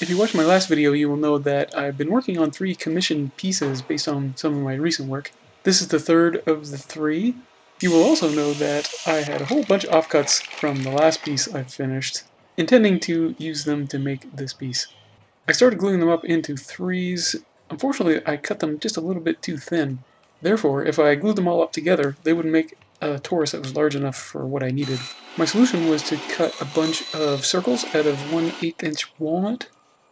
If you watched my last video, you will know that I've been working on 3 commissioned pieces based on some of my recent work. This is the third of the 3. You will also know that I had a whole bunch of offcuts from the last piece I finished, intending to use them to make this piece. I started gluing them up into 3s. Unfortunately, I cut them just a little bit too thin. Therefore, if I glued them all up together, they would make a torus that was large enough for what I needed. My solution was to cut a bunch of circles out of 1/8 inch walnut.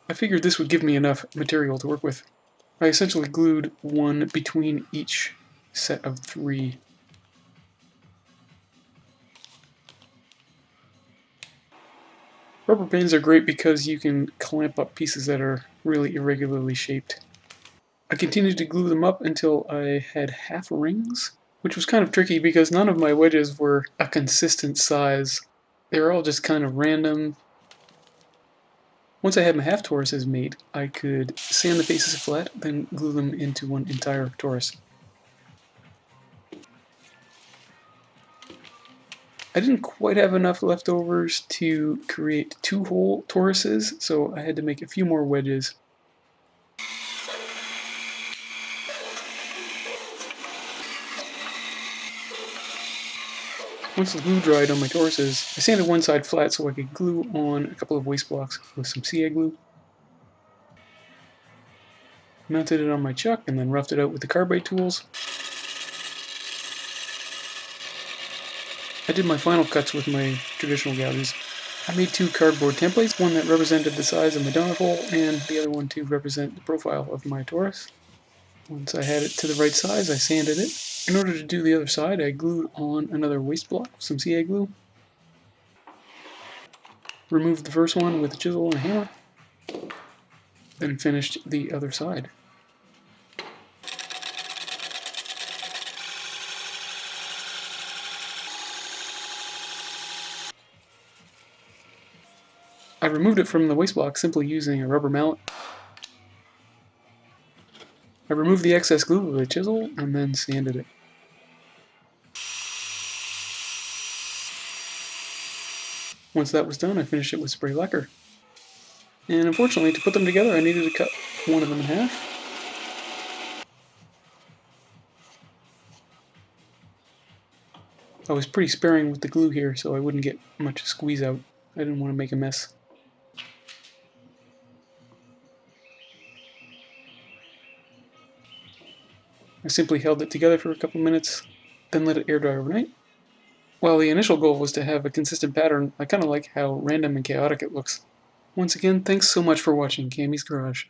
I figured this would give me enough material to work with. I essentially glued one between each set of 3. Rubber bands are great because you can clamp up pieces that are really irregularly shaped. I continued to glue them up until I had half rings, which was kind of tricky because none of my wedges were a consistent size. They were all just kind of random. Once I had my half toruses made, I could sand the faces flat, then glue them into one entire torus. I didn't quite have enough leftovers to create 2 whole toruses, so I had to make a few more wedges. Once the glue dried on my toruses, I sanded one side flat so I could glue on a couple of waste blocks with some CA glue. Mounted it on my chuck and then roughed it out with the carbide tools. I did my final cuts with my traditional gouges. I made 2 cardboard templates, one that represented the size of my donut hole and the other one to represent the profile of my torus. Once I had it to the right size, I sanded it. In order to do the other side, I glued on another waste block with some CA glue. Removed the first one with a chisel and a hammer. Then finished the other side. I removed it from the waste block simply using a rubber mallet. I removed the excess glue with a chisel and then sanded it. Once that was done, I finished it with spray lacquer. And unfortunately, to put them together, I needed to cut one of them in half. I was pretty sparing with the glue here, so I wouldn't get much squeeze out. I didn't want to make a mess. I simply held it together for a couple minutes, then let it air dry overnight. While the initial goal was to have a consistent pattern, I kind of like how random and chaotic it looks. Once again, thanks so much for watching Cammy's Garage.